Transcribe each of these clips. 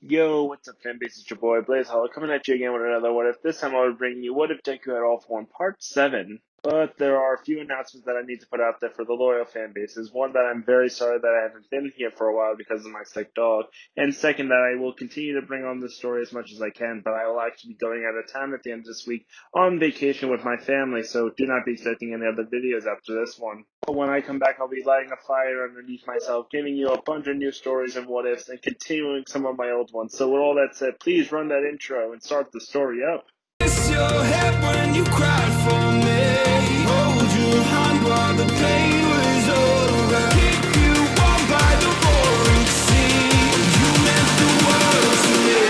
Yo, what's up, fanbase? It's your boy Blaze Hollow coming at you again with another What If. This time I would bring you What If Deku had All For One Part 7. But there are a few announcements that I need to put out there for the loyal fan bases. One, that I'm very sorry that I haven't been here for a while because of my sick dog. And second, that I will continue to bring on this story as much as I can, but I will actually be going out of town at the end of this week on vacation with my family, so do not be expecting any other videos after this one. But when I come back, I'll be lighting a fire underneath myself, giving you a bunch of new stories and what ifs, and continuing some of my old ones. So with all that said, please run that intro and start the story up. Kiss your head when you cried for me. Hold your hand while the pain was over. Keep you warm by the roaring sea. You meant the world to me.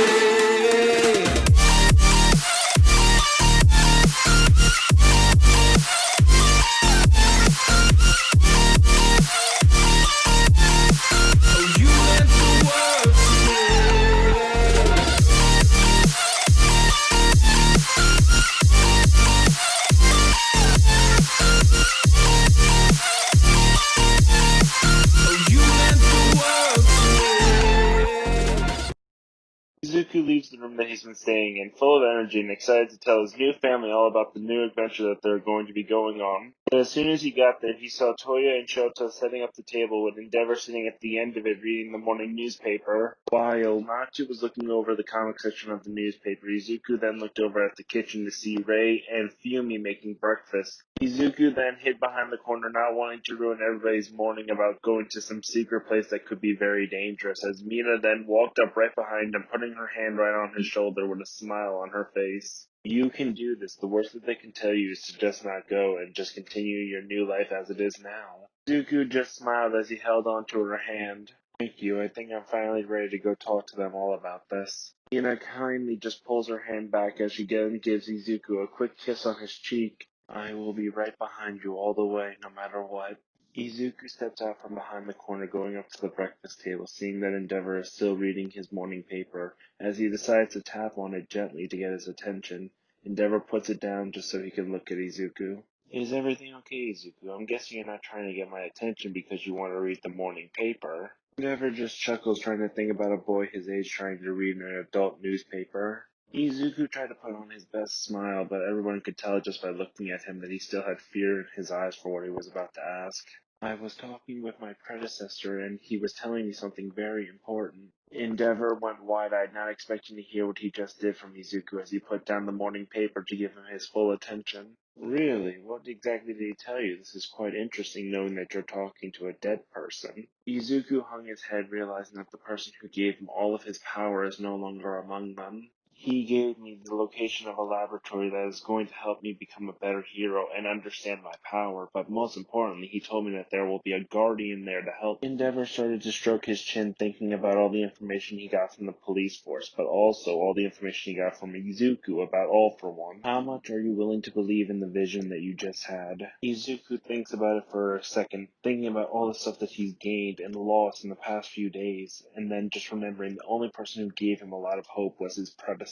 Oh, you meant the world to me. Oh, you meant the world to me. Izuku leaves the room that he's been staying in, full of energy and excited to tell his new family all about the new adventure that they're going to be going on. But as soon as he got there, he saw Toya and Shota setting up the table with Endeavor sitting at the end of it reading the morning newspaper, while Natsu was looking over the comic section of the newspaper. Izuku then looked over at the kitchen to see Rei and Fumi making breakfast. Izuku then hid behind the corner, not wanting to ruin everybody's morning about going to some secret place that could be very dangerous, as Mina then walked up right behind him, putting her hand right on his shoulder with a smile on her face. You can do this. The worst that they can tell you is to just not go and just continue your new life as it is now. Izuku just smiled as he held onto her hand. Thank you. I think I'm finally ready to go talk to them all about this. Mina kindly just pulls her hand back as she again gives Izuku a quick kiss on his cheek. I will be right behind you all the way, no matter what. Izuku steps out from behind the corner, going up to the breakfast table, seeing that Endeavor is still reading his morning paper, as he decides to tap on it gently to get his attention. Endeavor puts it down just so he can look at Izuku. Is everything okay, Izuku? I'm guessing you're not trying to get my attention because you want to read the morning paper. Endeavor just chuckles, trying to think about a boy his age trying to read an adult newspaper. Izuku tried to put on his best smile, but everyone could tell just by looking at him that he still had fear in his eyes for what he was about to ask. I was talking with my predecessor, and he was telling me something very important. Endeavor went wide-eyed, not expecting to hear what he just did from Izuku as he put down the morning paper to give him his full attention. Really? What exactly did he tell you? This is quite interesting, knowing that you're talking to a dead person. Izuku hung his head, realizing that the person who gave him all of his power is no longer among them. He gave me the location of a laboratory that is going to help me become a better hero and understand my power, but most importantly, he told me that there will be a guardian there to help. Endeavor started to stroke his chin, thinking about all the information he got from the police force, but also all the information he got from Izuku about All For One. How much are you willing to believe in the vision that you just had? Izuku thinks about it for a second, thinking about all the stuff that he's gained and lost in the past few days, and then just remembering the only person who gave him a lot of hope was his predecessor.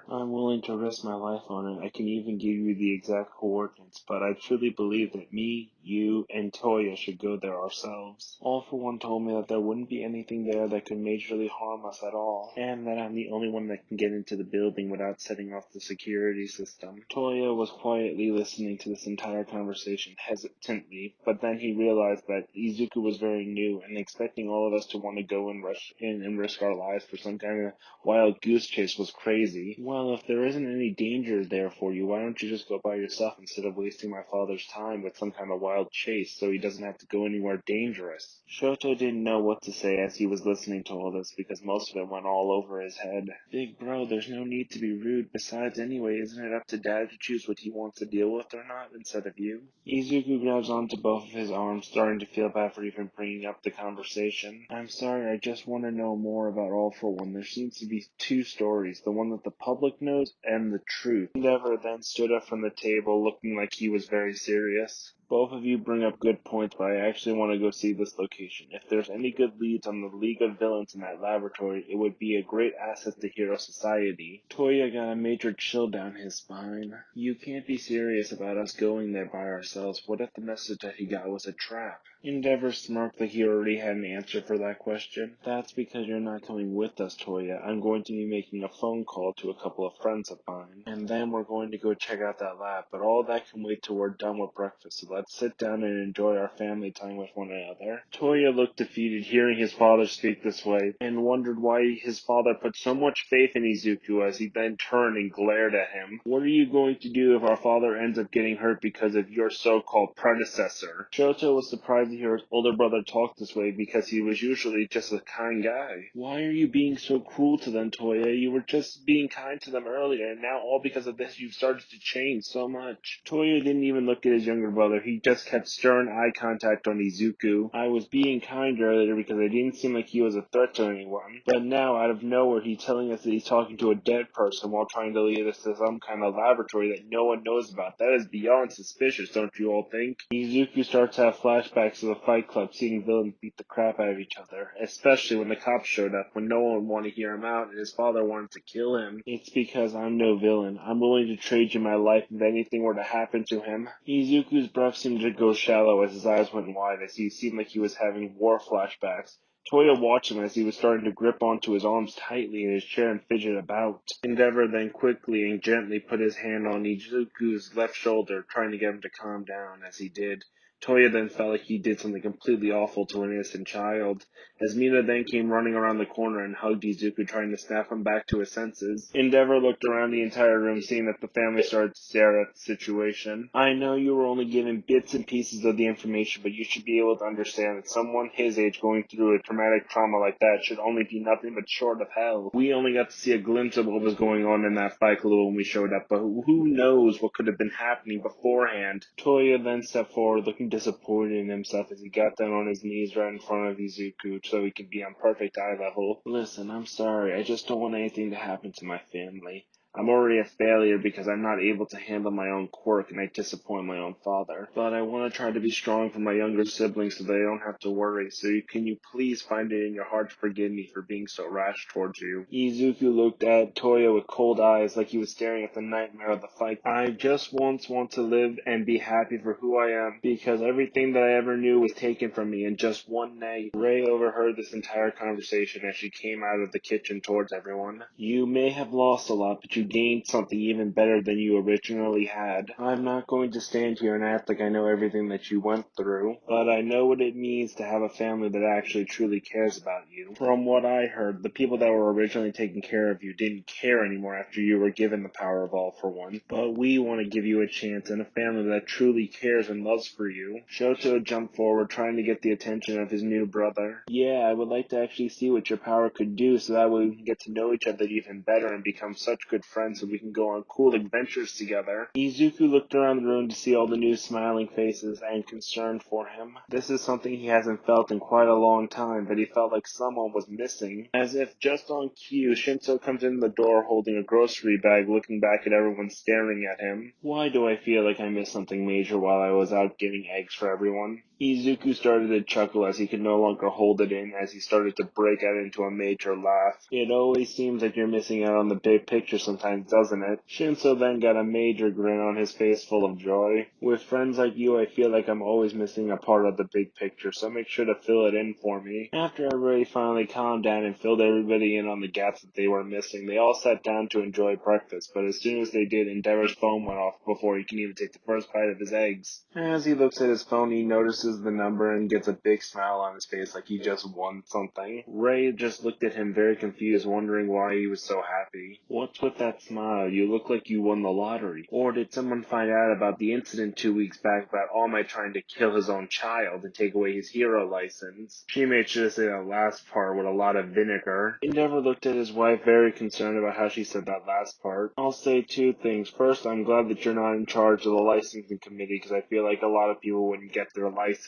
I'm willing to risk my life on it. I can even give you the exact coordinates, but I truly believe that me, you, and Toya should go there ourselves. All For One told me that there wouldn't be anything there that could majorly harm us at all, and that I'm the only one that can get into the building without setting off the security system. Toya was quietly listening to this entire conversation hesitantly, but then he realized that Izuku was very new and expecting all of us to want to go and rush in and risk our lives for some kind of wild goose chase was crazy. Well, if there isn't any danger there for you, why don't you just go by yourself instead of wasting my father's time with some kind of wild chase so he doesn't have to go anywhere dangerous? Shoto didn't know what to say as he was listening to all this because most of it went all over his head. Big bro, there's no need to be rude. Besides, anyway, isn't it up to Dad to choose what he wants to deal with or not instead of you? Izuku grabs onto both of his arms, starting to feel bad for even bringing up the conversation. I'm sorry, I just want to know more about All For One. There seems to be two stories, the one that the public knows and the truth. Endeavor then stood up from the table, looking like he was very serious. Both of you bring up good points, but I actually want to go see this location. If there's any good leads on the League of Villains in that laboratory, it would be a great asset to Hero Society. Toya got a major chill down his spine. You can't be serious about us going there by ourselves. What if the message that he got was a trap? Endeavor smirked like he already had an answer for that question. That's because you're not coming with us, Toya. I'm going to be making a phone call to a couple of friends of mine, and then we're going to go check out that lab, but all that can wait till we're done with breakfast, so let's sit down and enjoy our family time with one another. Toya looked defeated hearing his father speak this way, and wondered why his father put so much faith in Izuku as he then turned and glared at him. What are you going to do if our father ends up getting hurt because of your so-called predecessor? Shoto was surprised to hear his older brother talk this way because he was usually just a kind guy. Why are you being so cruel to them, Toya? You were just being kind to them earlier, and now all because of this you've started to change so much. Toya didn't even look at his younger brother. He just kept stern eye contact on Izuku. I was being kind earlier because it didn't seem like he was a threat to anyone. But now, out of nowhere, he's telling us that he's talking to a dead person while trying to lead us to some kind of laboratory that no one knows about. That is beyond suspicious, don't you all think? Izuku starts to have flashbacks of the Fight Club seeing villains beat the crap out of each other, especially when the cops showed up, when no one wanted to hear him out and his father wanted to kill him. It's because I'm no villain. I'm willing to trade you my life if anything were to happen to him. Izuku's breath seemed to go shallow as his eyes went wide as he seemed like he was having war flashbacks. Toya watched him as he was starting to grip onto his arms tightly in his chair and fidget about. Endeavor then quickly and gently put his hand on Izuku's left shoulder, trying to get him to calm down. As he did, Toya then felt like he did something completely awful to an innocent child, as Mina then came running around the corner and hugged Izuku, trying to snap him back to his senses. Endeavor looked around the entire room, seeing that the family started to stare at the situation. I know you were only given bits and pieces of the information, but you should be able to understand that someone his age going through a traumatic trauma like that should only be nothing but short of hell. We only got to see a glimpse of what was going on in that fight club when we showed up, but who knows what could have been happening beforehand. Toya then stepped forward, looking disappointed in himself as he got down on his knees right in front of Izuku so he could be on perfect eye level. Listen, I'm sorry. I just don't want anything to happen to my family. I'm already a failure because I'm not able to handle my own quirk and I disappoint my own father. But I want to try to be strong for my younger siblings so they don't have to worry. So can you please find it in your heart to forgive me for being so rash towards you? Izuku looked at Toya with cold eyes like he was staring at the nightmare of the fight. I just once want to live and be happy for who I am because everything that I ever knew was taken from me in just one night. Ray overheard this entire conversation as she came out of the kitchen towards everyone. You may have lost a lot, but you gained something even better than you originally had. I'm not going to stand here and act like I know everything that you went through, but I know what it means to have a family that actually truly cares about you. From what I heard, the people that were originally taking care of you didn't care anymore after you were given the power of all for one. But we want to give you a chance and a family that truly cares and loves for you. Shoto jumped forward, trying to get the attention of his new brother. Yeah, I would like to actually see what your power could do so that way we can get to know each other even better and become such good friends so we can go on cool adventures together. Izuku looked around the room to see all the new smiling faces and concerned for him. This is something he hasn't felt in quite a long time, but he felt like someone was missing. As if just on cue, Shinso comes in the door holding a grocery bag, looking back at everyone staring at him. Why do I feel like I missed something major while I was out getting eggs for everyone? Izuku started to chuckle as he could no longer hold it in as he started to break out into a major laugh. It always seems like you're missing out on the big picture sometimes, doesn't it? Shinso then got a major grin on his face full of joy. With friends like you, I feel like I'm always missing a part of the big picture, so make sure to fill it in for me. After everybody finally calmed down and filled everybody in on the gaps that they were missing, they all sat down to enjoy breakfast, but as soon as they did, Endeavor's phone went off before he can even take the first bite of his eggs. As he looks at his phone, he notices the number and gets a big smile on his face like he just won something. Ray just looked at him very confused, wondering why he was so happy. What's with that smile? You look like you won the lottery. Or did someone find out about the incident 2 weeks back about All Might trying to kill his own child and take away his hero license? She made sure to say that last part with a lot of vinegar. Endeavor looked at his wife very concerned about how she said that last part. I'll say two things. First, I'm glad that you're not in charge of the licensing committee because I feel like a lot of people wouldn't get their license.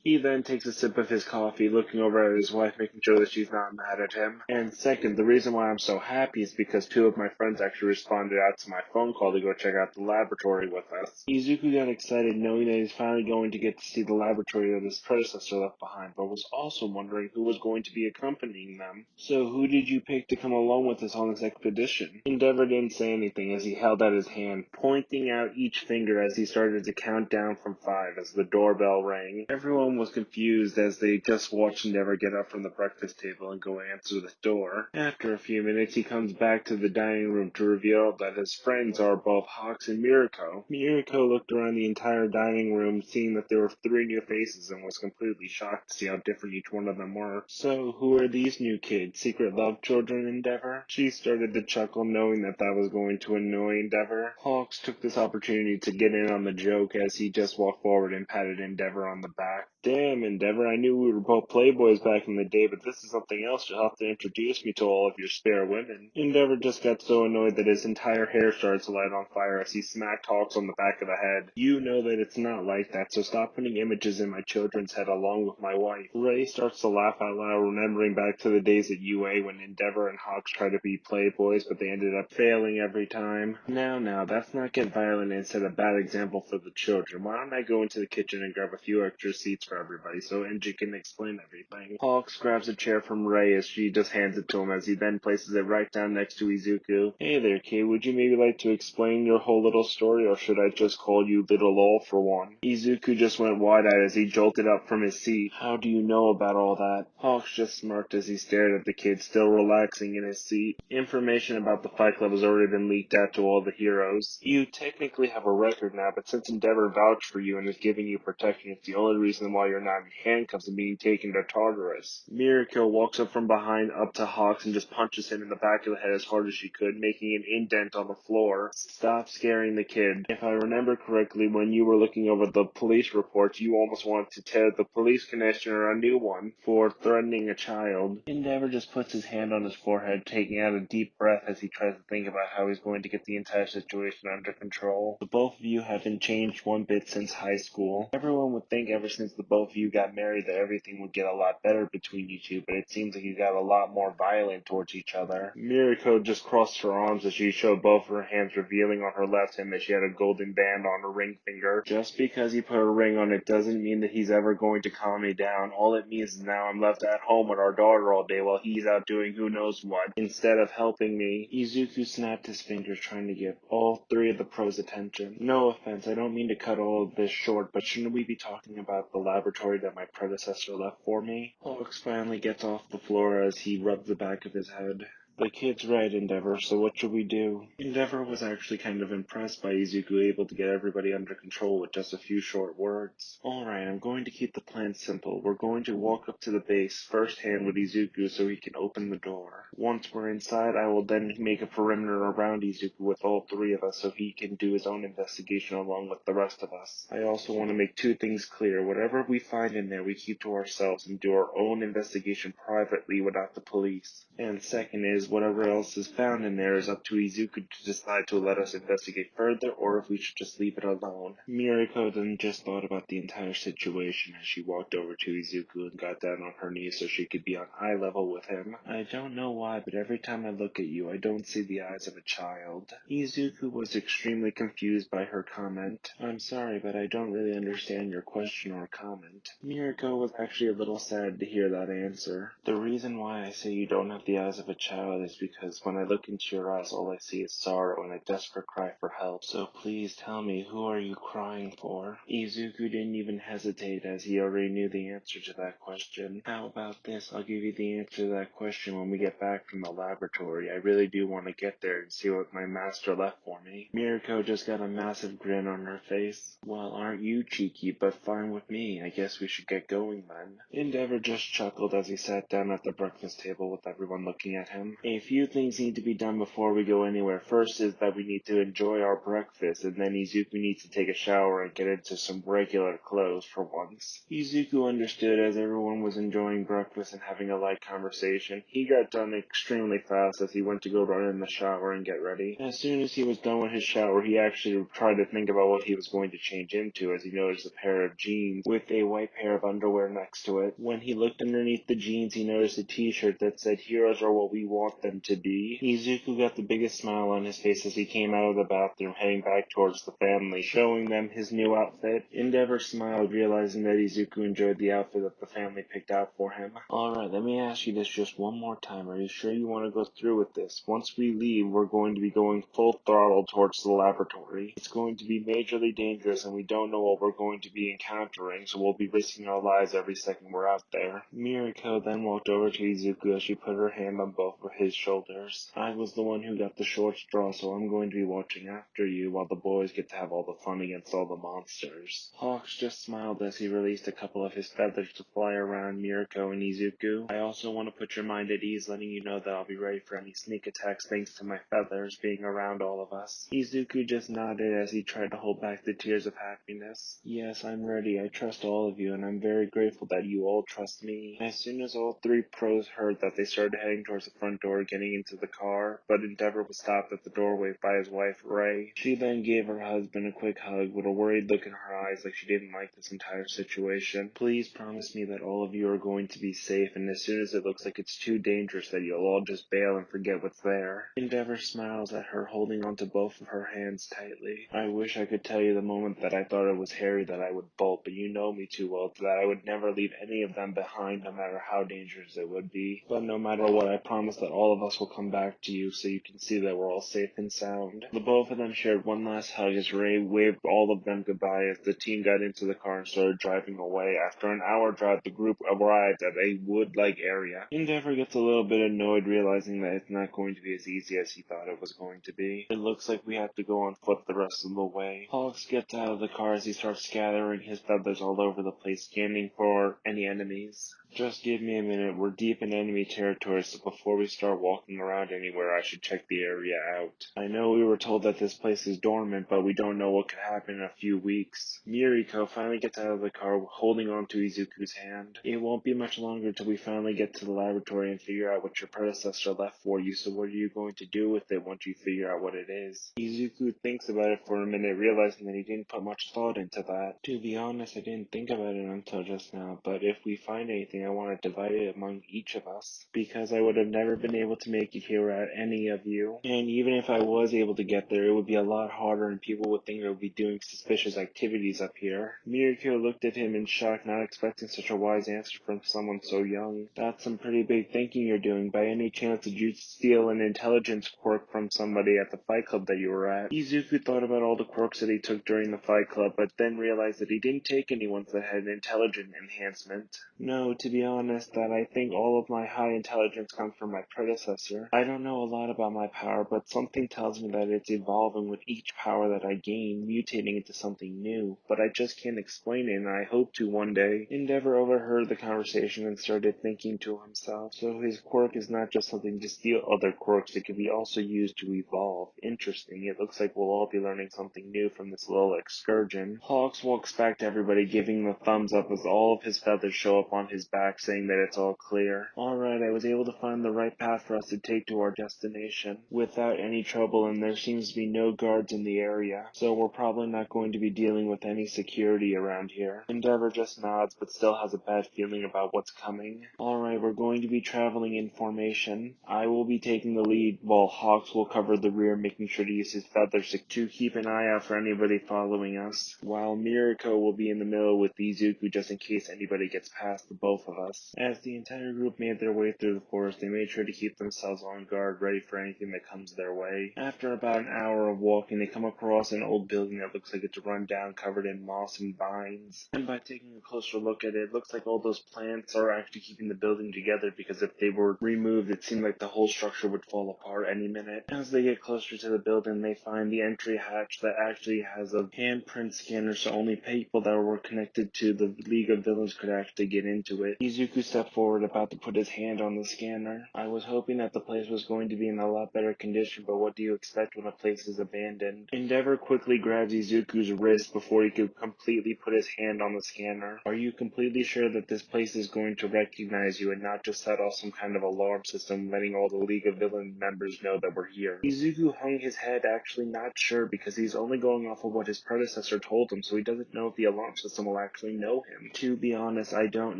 He then takes a sip of his coffee, looking over at his wife, making sure that she's not mad at him. And second, the reason why I'm so happy is because two of my friends actually responded out to my phone call to go check out the laboratory with us. Izuku got excited knowing that he's finally going to get to see the laboratory that his predecessor left behind, but was also wondering who was going to be accompanying them. So who did you pick to come along with us on this expedition? Endeavor didn't say anything as he held out his hand, pointing out each finger as he started to count down from 5 as the doorbell rang. Everyone was confused as they just watched Endeavor get up from the breakfast table and go answer the door. After a few minutes, he comes back to the dining room to reveal that his friends are both Hawks and Miriko. Miriko looked around the entire dining room, seeing that there were 3 new faces, and was completely shocked to see how different each one of them were. So, who are these new kids? Secret love children, Endeavor? She started to chuckle, knowing that that was going to annoy Endeavor. Hawks took this opportunity to get in on the joke as he just walked forward and patted Endeavor on the back. Damn, Endeavor, I knew we were both playboys back in the day, but this is something else. You'll have to introduce me to all of your spare women. Endeavor just got so annoyed that his entire hair started to light on fire as he smacked Hawks on the back of the head. You know that it's not like that, so stop putting images in my children's head along with my wife. Ray starts to laugh out loud, remembering back to the days at UA when Endeavor and Hawks tried to be playboys, but they ended up failing every time. Now, that's not get violent and set a bad example for the children. Why don't I go into the kitchen and grab a few extra seats for everybody so Enji can explain everything? Hawks grabs a chair from Ray as she just hands it to him as he then places it right down next to Izuku. Hey there, kid, would you maybe like to explain your whole little story, or should I just call you Little Lol for one? Izuku just went wide-eyed as he jolted up from his seat. How do you know about all that? Hawks just smirked as he stared at the kid still relaxing in his seat. Information about the Fight Club has already been leaked out to all the heroes. You technically have a record now, but since Endeavor vouched for you and is giving you protection, it's the only reason why you're not in handcuffs and being taken to Tartarus. Miriko walks up from behind up to Hawks and just punches him in the back of the head as hard as she could, making an indent on the floor. Stop scaring the kid. If I remember correctly, when you were looking over the police reports, you almost wanted to tear the police commissioner a new one for threatening a child. Endeavor just puts his hand on his forehead, taking out a deep breath as he tries to think about how he's going to get the entire situation under control. The both of you haven't changed one bit since high school. Everyone would think ever since the both of you got married that everything would get a lot better between you two, but it seems like you got a lot more violent towards each other. Miriko just crossed her arms as she showed both her hands, revealing on her left hand that she had a golden band on her ring finger. Just because he put a ring on it doesn't mean that he's ever going to calm me down. All it means is now I'm left at home with our daughter all day while he's out doing who knows what, instead of helping me. Izuku snapped his fingers, trying to give all 3 of the pros attention. No offense, I don't mean to cut all of this short, but shouldn't we be talking about the laboratory that my predecessor left for me? Hawks finally gets off the floor as he rubs the back of his head. The kid's right, Endeavor, so what should we do? Endeavor was actually kind of impressed by Izuku able to get everybody under control with just a few short words. Alright, I'm going to keep the plan simple. We're going to walk up to the base first hand with Izuku so he can open the door. Once we're inside, I will then make a perimeter around Izuku with all 3 of us so he can do his own investigation along with the rest of us. I also want to make 2 things clear. Whatever we find in there, we keep to ourselves and do our own investigation privately without the police. And second is, whatever else is found in there is up to Izuku to decide to let us investigate further or if we should just leave it alone. Miriko then just thought about the entire situation as she walked over to Izuku and got down on her knees so she could be on eye level with him. I don't know why, but every time I look at you, I don't see the eyes of a child. Izuku was extremely confused by her comment. I'm sorry, but I don't really understand your question or comment. Miriko was actually a little sad to hear that answer. The reason why I say you don't have the eyes of a child is because when I look into your eyes, all I see is sorrow and a desperate cry for help. So please tell me, who are you crying for? Izuku didn't even hesitate as he already knew the answer to that question. How about this? I'll give you the answer to that question when we get back from the laboratory. I really do want to get there and see what my master left for me. Miriko just got a massive grin on her face. Well, aren't you cheeky, but fine with me. I guess we should get going then. Endeavor just chuckled as he sat down at the breakfast table with everyone looking at him. A few things need to be done before we go anywhere. First is that we need to enjoy our breakfast, and then Izuku needs to take a shower and get into some regular clothes for once. Izuku understood as everyone was enjoying breakfast and having a light conversation. He got done extremely fast as he went to go run in the shower and get ready. As soon as he was done with his shower, he actually tried to think about what he was going to change into as he noticed a pair of jeans with a white pair of underwear next to it. When he looked underneath the jeans, he noticed a t-shirt that said, "Heroes are what we want want them to be. Izuku got the biggest smile on his face as he came out of the bathroom, heading back towards the family, showing them his new outfit. Endeavor smiled, realizing that Izuku enjoyed the outfit that the family picked out for him. Alright, let me ask you this just one more time. Are you sure you want to go through with this? Once we leave, we're going to be going full throttle towards the laboratory. It's going to be majorly dangerous, and we don't know what we're going to be encountering, so we'll be risking our lives every second we're out there. Miriko then walked over to Izuku as she put her hand on both of his shoulders. I was the one who got the short straw, so I'm going to be watching after you while the boys get to have all the fun against all the monsters. Hawks just smiled as he released a couple of his feathers to fly around Miriko and Izuku. I also want to put your mind at ease, letting you know that I'll be ready for any sneak attacks thanks to my feathers being around all of us. Izuku just nodded as he tried to hold back the tears of happiness. Yes, I'm ready. I trust all of you, and I'm very grateful that you all trust me. As soon as all three pros heard that, they started heading towards the front door, getting into the car, but Endeavor was stopped at the doorway by his wife, Ray. She then gave her husband a quick hug with a worried look in her eyes like she didn't like this entire situation. Please promise me that all of you are going to be safe, and as soon as it looks like it's too dangerous that you'll all just bail and forget what's there. Endeavor smiles at her, holding onto both of her hands tightly. I wish I could tell you the moment that I thought it was Harry that I would bolt, but you know me too well that I would never leave any of them behind, no matter how dangerous it would be. But no matter what, I promise that all of us will come back to you so you can see that we're all safe and sound. The both of them shared one last hug as Ray waved all of them goodbye as the team got into the car and started driving away. After an hour drive, the group arrived at a wood-like area. Endeavor gets a little bit annoyed, realizing that it's not going to be as easy as he thought it was going to be. It looks like we have to go on foot the rest of the way. Hawks gets out of the car as he starts scattering his feathers all over the place, scanning for any enemies. Just give me a minute. We're deep in enemy territory, so before we start walking around anywhere, I should check the area out. I know we were told that this place is dormant, but we don't know what could happen in a few weeks. Miriko finally gets out of the car, holding on to Izuku's hand. It won't be much longer till we finally get to the laboratory and figure out what your predecessor left for you, so what are you going to do with it once you figure out what it is? Izuku thinks about it for a minute, realizing that he didn't put much thought into that. To be honest, I didn't think about it until just now, but if we find anything, I want to divide it among each of us, because I would have never been able to make it here without any of you. And even if I was able to get there, it would be a lot harder and people would think I would be doing suspicious activities up here. Miriko looked at him in shock, not expecting such a wise answer from someone so young. That's some pretty big thinking you're doing. By any chance, did you steal an intelligence quirk from somebody at the fight club that you were at? Izuku thought about all the quirks that he took during the fight club, but then realized that he didn't take any ones that had an intelligence enhancement. No, to be honest, that I think all of my high intelligence comes from my predecessor. I don't know a lot about my power, but something tells me that it's evolving with each power that I gain, mutating into something new. But I just can't explain it, and I hope to one day. Endeavor overheard the conversation and started thinking to himself. So his quirk is not just something to steal other quirks, it can be also used to evolve. Interesting. It looks like we'll all be learning something new from this little excursion. Hawks walks back to everybody, giving the thumbs up as all of his feathers show up on his back, saying that it's all clear. Alright, I was able to find the right path for us to take to our destination without any trouble, and there seems to be no guards in the area, so we're probably not going to be dealing with any security around here. Endeavor just nods, but still has a bad feeling about what's coming. Alright, we're going to be traveling in formation. I will be taking the lead, while Hawks will cover the rear, making sure to use his feathers to keep an eye out for anybody following us, while Miriko will be in the middle with Izuku just in case anybody gets past the both of us. As the entire group made their way through the forest, they made sure to keep themselves on guard, ready for anything that comes their way. After about an hour of walking, they come across an old building that looks like it's run down, covered in moss and vines. And by taking a closer look at it, it looks like all those plants are actually keeping the building together, because if they were removed, it seemed like the whole structure would fall apart any minute. As they get closer to the building, they find the entry hatch that actually has a handprint scanner, so only people that were connected to the League of Villains could actually get into it. Izuku stepped forward, about to put his hand on the scanner. I was hoping that the place was going to be in a lot better condition, but what do you expect when a place is abandoned? Endeavor quickly grabs Izuku's wrist before he could completely put his hand on the scanner. Are you completely sure that this place is going to recognize you and not just set off some kind of alarm system, letting all the League of Villain members know that we're here? Izuku hung his head, actually not sure, because he's only going off of what his predecessor told him, so he doesn't know if the alarm system will actually know him. To be honest, I don't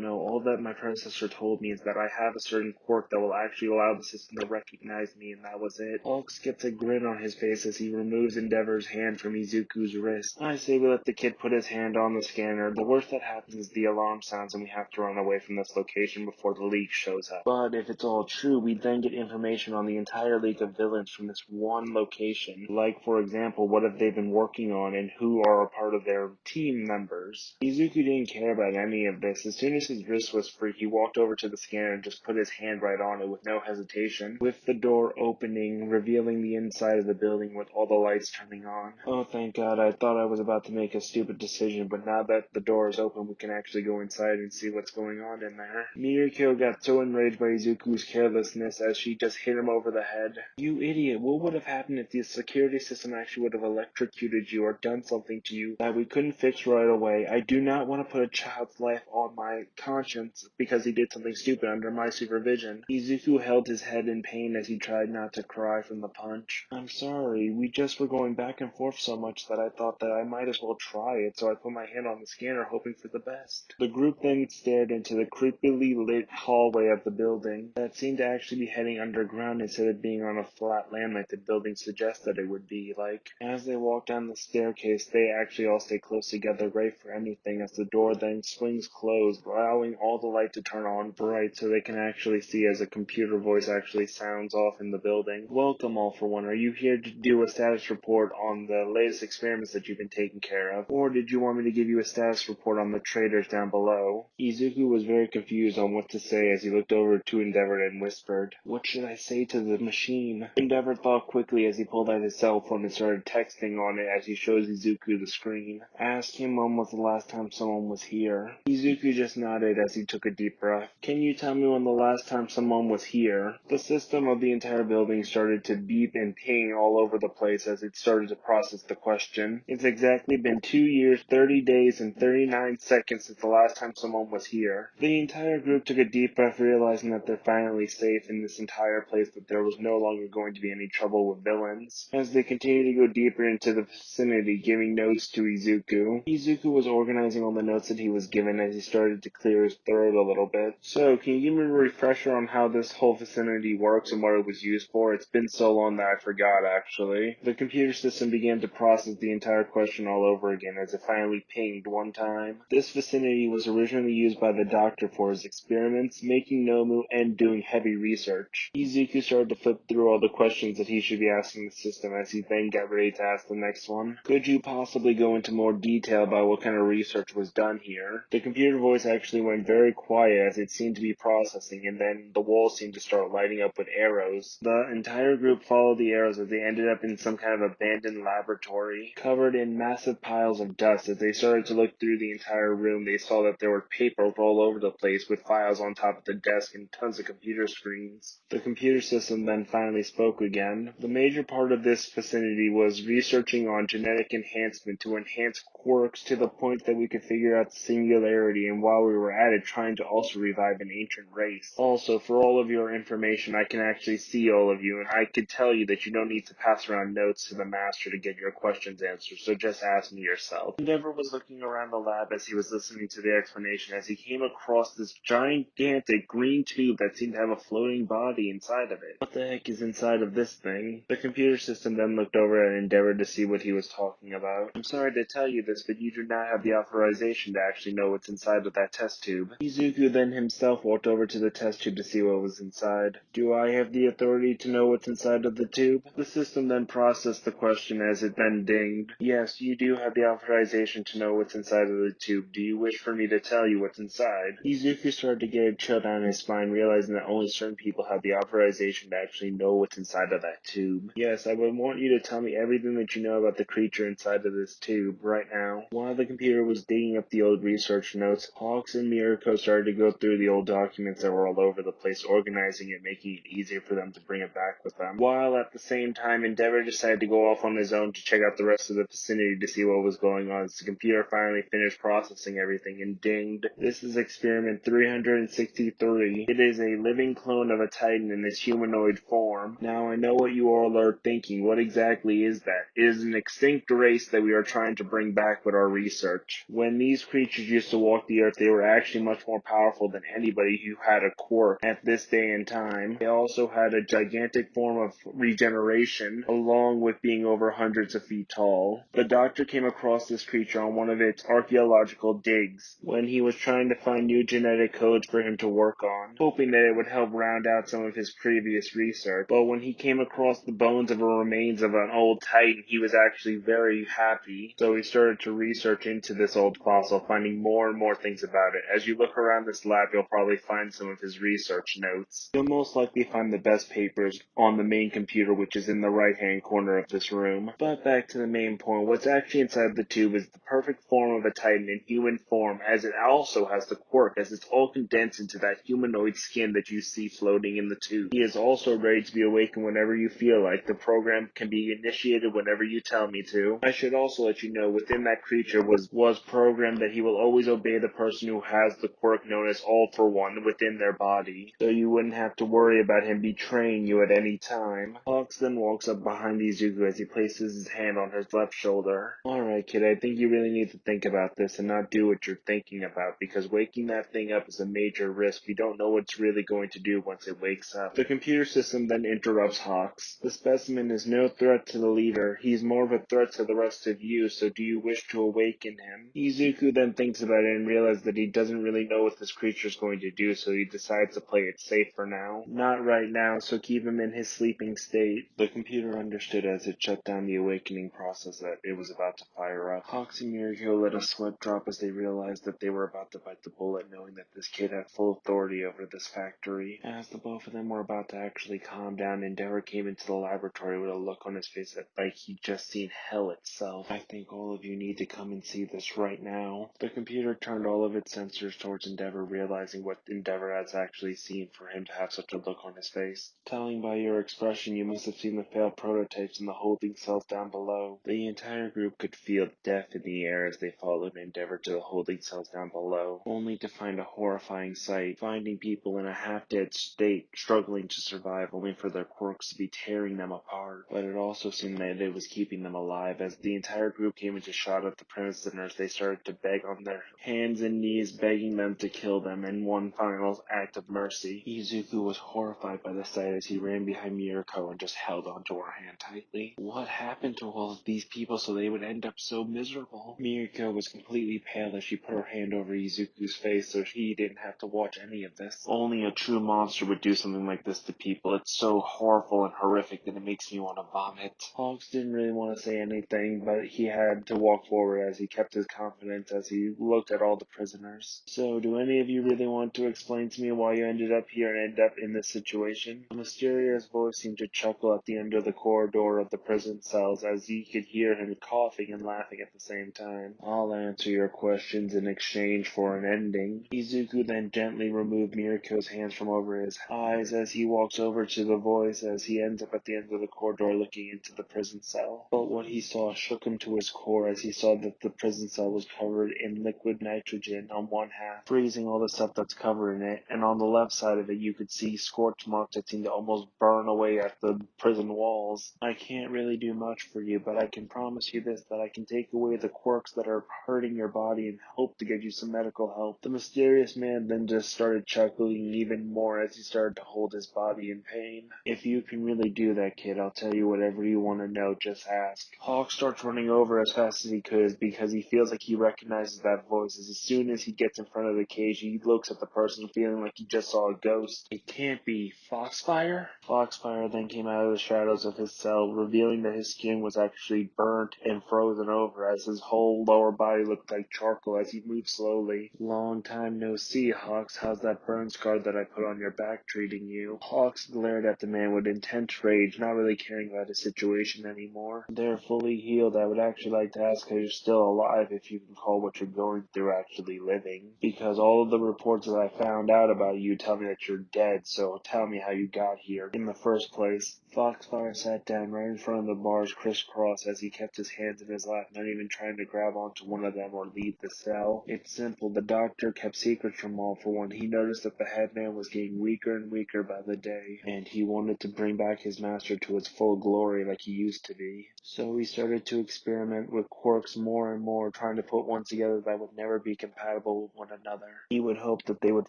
know. All that my predecessor told me is that I have a certain quirk that will actually allow the system to recognize me, and that was it. Hawks gets a grin on his face as he removes Endeavor's hand from Izuku's wrist. I say we let the kid put his hand on the scanner. The worst that happens is the alarm sounds and we have to run away from this location before the leak shows up. But if it's all true, we then get information on the entire league of villains from this one location. Like, for example, what have they been working on and who are a part of their team members. Izuku didn't care about any of this. As soon as his wrist was free, he walked over to the scanner and just put his hand right on it with no hesitation, with the door opening, revealing the inside of the building with all the lights turning on. Oh, thank God, I thought I was about to make a stupid decision, but now that the door is open, we can actually go inside and see what's going on in there. Miriko got so enraged by Izuku's carelessness as she just hit him over the head. You idiot, what would have happened if the security system actually would have electrocuted you or done something to you that we couldn't fix right away? I do not want to put a child's life on my conscience because he did something stupid under my supervision. Izuku held his head in pain as he tried not to cry from the punch. I'm sorry, we just were going back and forth so much that I thought that I might as well try it, so I put my hand on the scanner hoping for the best. The group then stared into the creepily lit hallway of the building that seemed to actually be heading underground instead of being on a flat land like the building suggests that it would be like. As they walked down the staircase, they actually all stay close together, ready for anything, as the door then swings closed, allowing all the light to turn on bright so they can actually see as a computer voice actually sounds off in the building. Welcome, all for one. Are you here to do a status report on the latest experiments that you've been taking care of? Or did you want me to give you a status report on the traitors down below? Izuku was very confused on what to say as he looked over to Endeavor and whispered, What should I say to the machine? Endeavor thought quickly as he pulled out his cell phone and started texting on it as he shows Izuku the screen. Ask him when was the last time someone was here. Izuku just nodded as he took a deep breath. Can you tell me when the last time someone was here? The system of the entire building started to beep and ping all over the place as it started to process the question. It's exactly been 2 years, 30 days, and 39 seconds since the last time someone was here. The entire group took a deep breath, realizing that they're finally safe in this entire place, that there was no longer going to be any trouble with villains. As they continued to go deeper into the vicinity, giving notes to Izuku. Izuku was organizing all the notes that he was given as he started to clear his throat a little bit. So, can you give me a refresher on how this whole vicinity works and what it was used for? It's been so long that I forgot, actually. The computer system began to process the entire question all over again as it finally pinged one time. This vicinity was originally used by the doctor for his experiments, making Nomu and doing heavy research. Izuku started to flip through all the questions that he should be asking the system as he then got ready to ask the next one. Could you possibly go into more detail about what kind of research was done here? The computer voice actually went very quiet as it seemed to be processing, and then the walls seemed to start lighting up with arrows. The entire group followed the arrows as they ended up in some kind of abandoned laboratory, covered in massive piles of dust. As they started to look through the entire room, they saw that there were papers all over the place with files on top of the desk and tons of computer screens. The computer system then finally spoke again. The major part of this vicinity was researching on genetic enhancement to enhance quirks to the point that we could figure out the singularity, and while we were at it, trying to also revive an ancient race. Also, for all of your information, I can actually see all of you, and I could tell you that you don't need to pass around notes to the master to get your questions answered, so just ask me yourself. Endeavor was looking around the lab as he was listening to the explanation as he came across this gigantic green tube that seemed to have a floating body inside of it. What the heck is inside of this thing? The computer system then looked over and endeavored to see what he was talking about. I'm sorry to tell you this, but you do not have the authorization to actually know what's inside of that test tube. Izuku then himself walked over to the test tube to see what was inside. Do I have the authority to know what's inside of the tube? The system then processed the question as it then dinged. Yes, you do have the authorization to know what's inside of the tube. Do you wish for me to tell you what's inside? Izuku started to get a chill down his spine, realizing that only certain people have the authorization to actually know what's inside of that tube. Yes, I would want you to tell me everything that you know about the creature inside of this tube right now. While the computer was digging up the old research notes, Hawks and Miriko started to go through the old documents that were all over the place, organizing it, making it easier for them to bring it back with them. While at the same time, Endeavor decided to go off on his own to check out the rest of the vicinity to see what was going on. As the computer finally finished processing everything and dinged. This is experiment 363. It is a living clone of a Titan in its humanoid form. Now I know what you all are thinking. What exactly is that? It is an extinct race that we are trying to bring back with our research. When these creatures used to walk the earth, they were actually much much more powerful than anybody who had a quirk at this day and time. They also had a gigantic form of regeneration, along with being over hundreds of feet tall. The doctor came across this creature on one of its archaeological digs when he was trying to find new genetic codes for him to work on, hoping that it would help round out some of his previous research. But when he came across the bones of the remains of an old titan, he was actually very happy. So he started to research into this old fossil, finding more and more things about it. As you look around this lab, you'll probably find some of his research notes. You'll most likely find the best papers on the main computer, which is in the right-hand corner of this room. But back to the main point, what's actually inside the tube is the perfect form of a titan in human form, as it also has the quirk, as it's all condensed into that humanoid skin that you see floating in the tube. He is also ready to be awakened whenever you feel like. The program can be initiated whenever you tell me to. I should also let you know, within that creature was programmed that he will always obey the person who has the quirk known as All for One within their body, so you wouldn't have to worry about him betraying you at any time. Hawks then walks up behind Izuku as he places his hand on his left shoulder. Alright kid, I think you really need to think about this and not do what you're thinking about, because waking that thing up is a major risk. You don't know what it's really going to do once it wakes up. The computer system then interrupts Hawks. The specimen is no threat to the leader. He's more of a threat to the rest of you, so do you wish to awaken him? Izuku then thinks about it and realizes that he doesn't really know what this creature is going to do, so he decides to play it safe for now. Not right now, so keep him in his sleeping state. The computer understood as it shut down the awakening process that it was about to fire up. Hawks and Miriko let a sweat drop as they realized that they were about to bite the bullet, knowing that this kid had full authority over this factory. As the both of them were about to actually calm down, Endeavor came into the laboratory with a look on his face that like he'd just seen hell itself. I think all of you need to come and see this right now. The computer turned all of its sensors towards Endeavor, realizing what Endeavor has actually seen for him to have such a look on his face. Telling by your expression, you must have seen the failed prototypes in the holding cells down below. The entire group could feel death in the air as they followed Endeavor to the holding cells down below, only to find a horrifying sight, finding people in a half-dead state, struggling to survive, only for their quirks to be tearing them apart. But it also seemed that it was keeping them alive. As the entire group came into shot of the prisoners, they started to beg on their hands and knees, begging them to kill them in one final act of mercy. Izuku was horrified by the sight as he ran behind Miriko and just held onto her hand tightly. What happened to all of these people so they would end up so miserable? Miriko was completely pale as she put her hand over Izuku's face so he didn't have to watch any of this. Only a true monster would do something like this to people. It's so horrible and horrific that it makes me want to vomit. Hawks didn't really want to say anything, but he had to walk forward as he kept his confidence as he looked at all the prisoners. So, do any of you really want to explain to me why you ended up here and ended up in this situation? A mysterious voice seemed to chuckle at the end of the corridor of the prison cells as he could hear him coughing and laughing at the same time. I'll answer your questions in exchange for an ending. Izuku then gently removed Miriko's hands from over his eyes as he walks over to the voice as he ends up at the end of the corridor looking into the prison cell. But what he saw shook him to his core as he saw that the prison cell was covered in liquid nitrogen on one half, freezing all the stuff that's covered in it, and on the left side of it you could see scorch marks that seemed to almost burn away at the prison walls. I can't really do much for you, but I can promise you this, that I can take away the quirks that are hurting your body and hope to get you some medical help. The mysterious man then just started chuckling even more as he started to hold his body in pain. If you can really do that, kid, I'll tell you whatever you want to know, just ask. Hawk starts running over as fast as he could because he feels like he recognizes that voice. As soon as he gets in front of the cage, he looks at the person feeling like he just saw a ghost. It can't be Foxfire? Foxfire then came out of the shadows of his cell, revealing that his skin was actually burnt and frozen over as his whole lower body looked like charcoal as he moved slowly. Long time no see, Hawks. How's that burn scar that I put on your back treating you? Hawks glared at the man with intense rage, not really caring about his situation anymore. They're fully healed. I would actually like to ask how you're still alive, if you can call what you're going through actually living. Because all of the reports that I found out about you tell me that you're dead, so tell me how you got here in the first place. Foxfire sat down right in front of the bars crisscross as he kept his hands in his lap, not even trying to grab onto one of them or leave the cell. It's simple. The doctor kept secrets from all. For one, he noticed that the headman was getting weaker and weaker by the day, and he wanted to bring back his master to its full glory like he used to be. So he started to experiment with quirks more and more, trying to put one together that would never be compatible with one another. He would hope that they would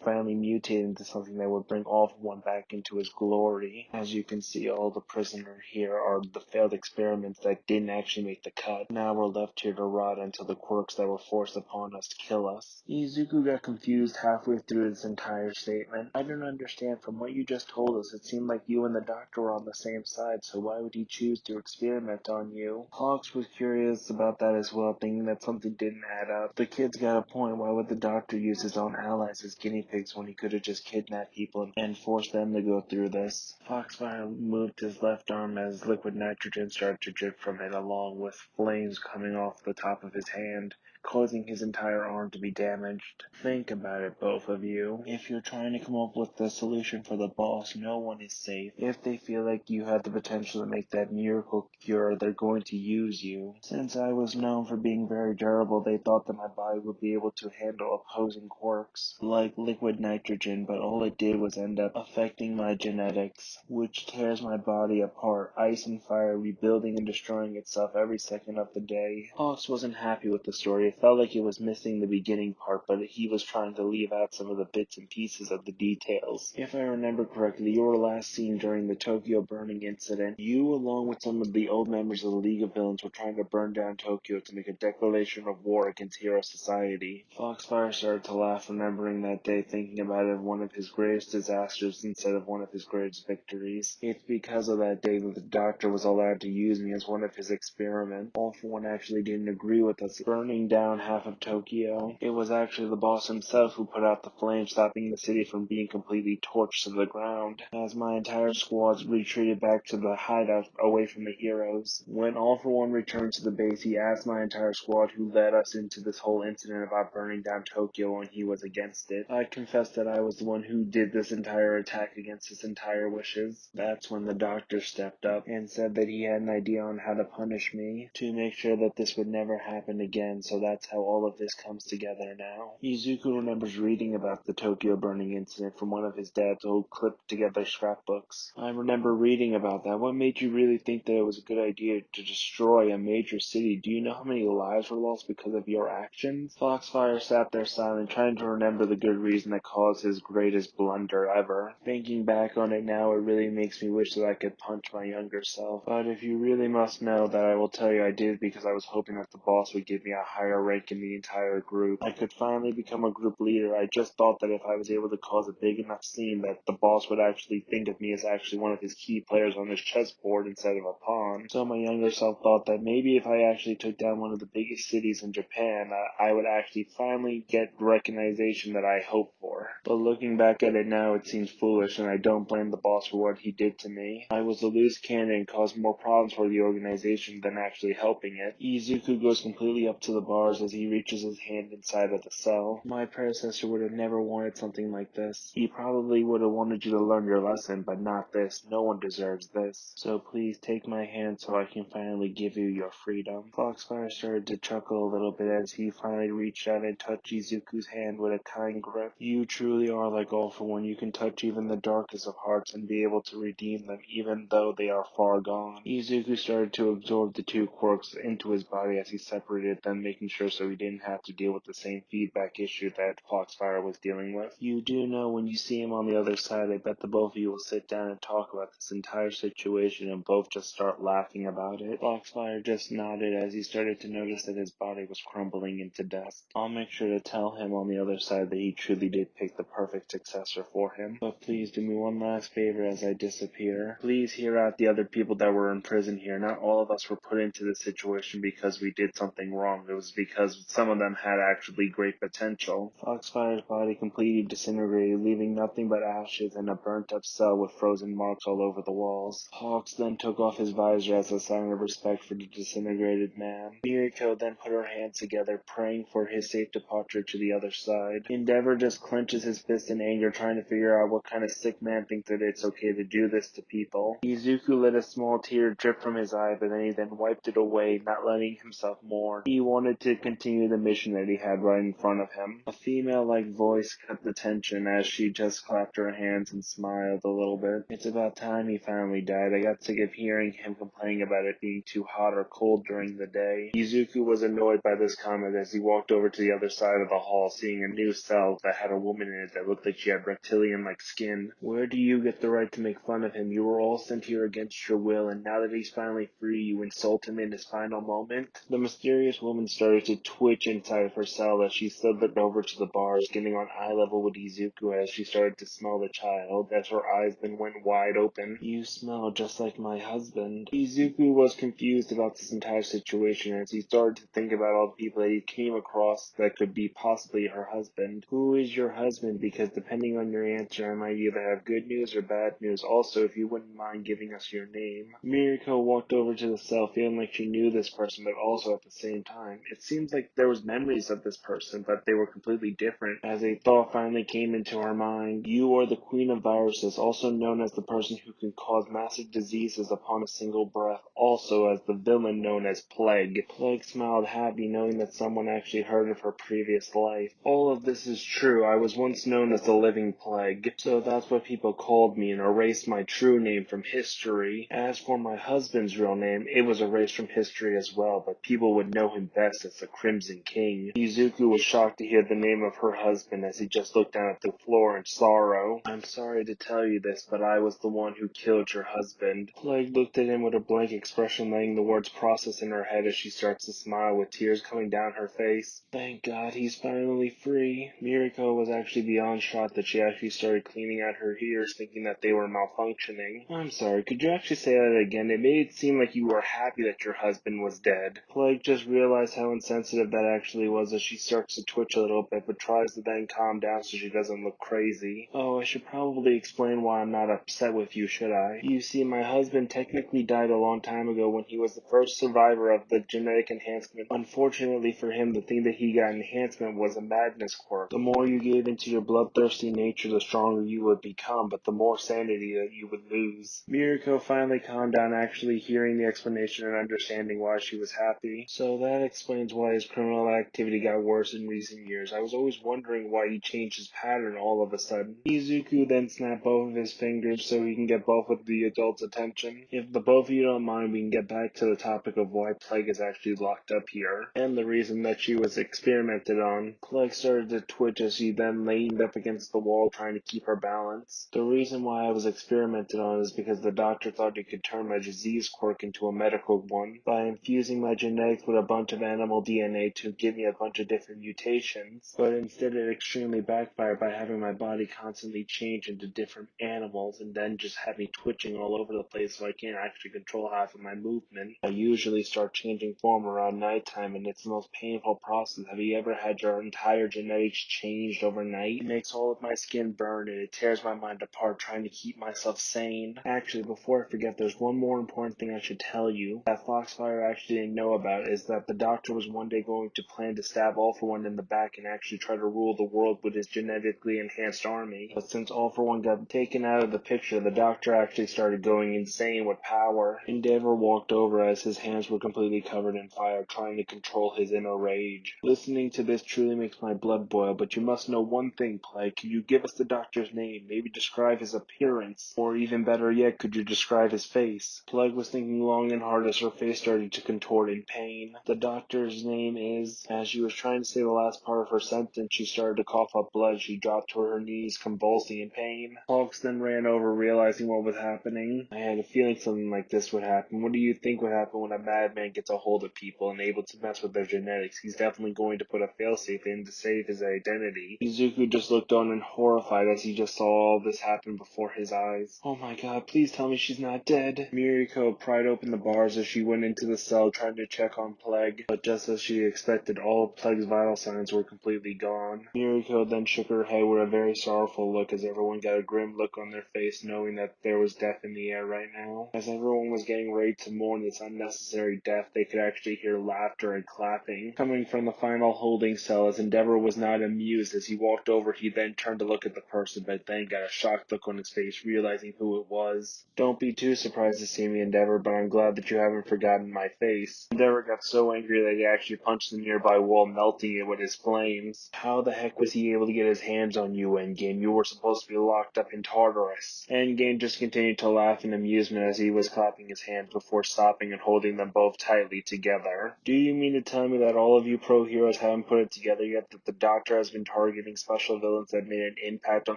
finally mutate into something that would bring All for One back into his glory. As you can see, all the prisoners here are the failed experiments that didn't actually make the cut. Now we're left here to rot until the quirks that were forced upon us kill us. Izuku got confused halfway through this entire statement. I don't understand. From what you just told us, it seemed like you and the doctor were on the same side, so why would he choose to experiment on you? Hawks was curious about that as well, thinking that something didn't add up. The kid's got a point. Why would the doctor use his own allies as guinea pigs when he could have just kidnapped people and forced them to go through this? Foxfire moved his left arm as liquid nitrogen started to drip from it, along with flames coming off the top of his hand, causing his entire arm to be damaged. Think about it, both of you. If you're trying to come up with the solution for the boss, no one is safe. If they feel like you have the potential to make that miracle cure, they're going to use you. Since I was known for being very durable, they thought that my body would be able to handle opposing quirks, like liquid nitrogen, but all it did was end up affecting my genetics, which tears my body apart, ice and fire rebuilding and destroying itself every second of the day. Hawks wasn't happy with the story. It felt like it was missing the beginning part, but he was trying to leave out some of the bits and pieces of the details. If I remember correctly, you were last seen during the Tokyo burning incident. You, along with some of the old members of the League of Villains, were trying to burn down Tokyo to make a declaration of war against Hero Society. Foxfire started to laugh, remembering that day, thinking about it as one of his greatest disasters instead of one of his greatest victories. It's because of that day that the doctor was allowed to use me as one of his experiments. All for One actually didn't agree with us burning down half of Tokyo. It was actually the boss himself who put out the flames, stopping the city from being completely torched to the ground. As my entire squad retreated back to the hideout away from the heroes. When All for One returned to the base, he asked my entire squad who led us into this whole incident about burning down Tokyo, and he was against it. I confessed that I was the one who did this entire attack against his entire wishes. That's when the doctor stepped up and said that he had an idea on how to punish me to make sure that this would never happen again, so that's how all of this comes together now. Izuku remembers reading about the Tokyo burning incident from one of his dad's old clipped together scrapbooks. I remember reading about that. What made you really think that it was a good idea to destroy a major city? Do you know how many lives were lost because of your actions? Foxfire sat there silent, trying to remember the good reason that caused his greatest blunder ever. Thinking back on it now, it really makes me wish that I could punch my younger self. But if you really must know, that I will tell you I did because I was hoping that the boss would give me a higher rank in the entire group. I could finally become a group leader. I just thought that if I was able to cause a big enough scene that the boss would actually think of me as actually one of his key players on his chessboard instead of a pawn. So my younger self thought that maybe if I actually took down one of the biggest cities in Japan, I would actually finally get recognition that I hoped for. But looking back at it now, it seems foolish, and I don't blame the boss for what he did to me. I was a loose cannon and caused more problems for the organization than actually helping it. Izuku goes completely up to the bars as he reaches his hand inside of the cell. My predecessor would have never wanted something like this. He probably would have wanted you to learn your lesson, but not this. No one deserves this. So please take my hand so I can finally give you your freedom. Foxfire started to chuckle a little bit as he finally reached out and touched Izuku's hand with a kind grip. You truly are like All for One. You can touch even the darkest of hearts and be able to redeem them even though they are far gone. Izuku started to absorb the two quirks into his body as he separated them, making sure so he didn't have to deal with the same feedback issue that Foxfire was dealing with. You do know when you see him on the other side, I bet the both of you will sit down and talk about this entire situation and both just start laughing about it. Foxfire just nodded as he started to notice that his body was crumbling into dust. I'll make sure to tell him on the other side that he truly did pick the perfect successor for him. But please do me one last favor as I disappear. Please hear out the other people that were in prison here. Not all of us were put into this situation because we did something wrong. It was because some of them had actually great potential. Foxfire's body completely disintegrated, leaving nothing but ashes and a burnt up cell with frozen marks all over the walls. Hawks then took off his visor as a sign of respect for the disintegrated man. Miriko then put her hands together, praying for his safe departure to the other side. Endeavor just clenched clenches his fist in anger, trying to figure out what kind of sick man thinks that it's okay to do this to people. Izuku let a small tear drip from his eye, but then he wiped it away, not letting himself mourn. He wanted to continue the mission that he had right in front of him. A female-like voice cut the tension as she just clapped her hands and smiled a little bit. It's about time he finally died. I got sick of hearing him complaining about it being too hot or cold during the day. Izuku was annoyed by this comment as he walked over to the other side of the hall, seeing a new cell that had a woman in it that looked like she had reptilian-like skin. Where do you get the right to make fun of him? You were all sent here against your will, and now that he's finally free, you insult him in his final moment? The mysterious woman started to twitch inside of her cell as she slid over to the bars, getting on eye level with Izuku as she started to smell the child, as her eyes then went wide open. You smell just like my husband. Izuku was confused about this entire situation as he started to think about all the people that he came across that could be possibly her husband. Who is your husband? Because depending on your answer, I might either have good news or bad news. Also, if you wouldn't mind giving us your name. Miriko walked over to the cell feeling like she knew this person, but also at the same time. It seems like there was memories of this person, but they were completely different, as a thought finally came into her mind. You are the Queen of Viruses, also known as the person who can cause massive diseases upon a single breath, also as the villain known as Plague. Plague smiled happy, knowing that someone actually heard of her previous life. All of this is true. I was once known as the Living Plague, so that's what people called me and erased my true name from history. As for my husband's real name, it was erased from history as well, but people would know him best as the Crimson King. Izuku was shocked to hear the name of her husband as he just looked down at the floor in sorrow. I'm sorry to tell you this, but I was the one who killed your husband. Plague looked at him with a blank expression, letting the words process in her head as she starts to smile with tears coming down her face. Thank God he's finally free. Miriko was actually beyond shocked that she actually started cleaning out her ears, thinking that they were malfunctioning. I'm sorry, could you actually say that again? It made it seem like you were happy that your husband was dead. Plague just realized how insensitive that actually was as she starts to twitch a little bit, but tries to then calm down so she doesn't look crazy. Oh, I should probably explain why I'm not upset with you, should I? You see, my husband technically died a long time ago when he was the first survivor of the genetic enhancement. Unfortunately for him, the thing that he got enhancement was a madness quirk. The more you gave into your bloodthirsty nature, the stronger you would become, but the more sanity that you would lose. Miriko finally calmed down, actually hearing the explanation and understanding why she was happy. So that explains why his criminal activity got worse in recent years. I was always wondering why he changed his pattern all of a sudden. Izuku then snapped both of his fingers so he can get both of the adults' attention. If the both of you don't mind, we can get back to the topic of why Plague is actually locked up here, and the reason that she was experimented on. Plague started to twitch as she then leaned up against the wall trying to keep her balance. The reason why I was experimented on is because the doctor thought he could turn my disease quirk into a medical one by infusing my genetics with a bunch of animal DNA to give me a bunch of different mutations, but instead it extremely backfired by having my body constantly change into different animals and then just have me twitching all over the place so I can't actually control half of my movement. I usually start changing form around nighttime and it's the most painful process. Have you ever had your entire genetics changed overnight? It makes all of my skin burn and it tears my mind apart trying to keep myself sane. Actually, before I forget, there's one more important thing I should tell you that Foxfire actually didn't know about, is that the doctor was one day going to plan to stab All For One in the back and actually try to rule the world with his genetically enhanced army. But since All For One got taken out of the picture, the doctor actually started going insane with power. Endeavor walked over as his hands were completely covered in fire, trying to control his inner rage. Listening to this truly makes my blood boil, but you must know one thing, Plague. Could you give us the doctor's name, maybe describe his appearance, or even better yet, could you describe his face? Plague was thinking long and hard as her face started to contort in pain. The doctor's name is... As she was trying to say the last part of her sentence, she started to cough up blood. She dropped to her knees, convulsing in pain. Hawks then ran over, realizing what was happening. I had a feeling something like this would happen. What do you think would happen when a madman gets a hold of people and able to mess with their genetics? He's definitely going to put a failsafe in to save his identity. Izuku just looked on in horrified as he just saw all this happen before his eyes. Oh my god, please tell me she's not dead. Miriko pried open the bars as she went into the cell trying to check on Plague, but just as she expected, all of Plague's vital signs were completely gone. Miriko then shook her head with a very sorrowful look as everyone got a grim look on their face, knowing that there was death in the air right now. As everyone was getting ready to mourn this unnecessary death, they could actually hear laughter and clapping coming from the final holding cell, as Endeavor was not amused as he walked walked over, he then turned to look at the person, but then got a shocked look on his face, realizing who it was. Don't be too surprised to see me, Endeavor, but I'm glad that you haven't forgotten my face. Endeavor got so angry that he actually punched the nearby wall, melting it with his flames. How the heck was he able to get his hands on you, Endgame? You were supposed to be locked up in Tartarus. Endgame just continued to laugh in amusement as he was clapping his hands before stopping and holding them both tightly together. Do you mean to tell me that all of you pro heroes haven't put it together yet that the Doctor has been targeting special villains that made an impact on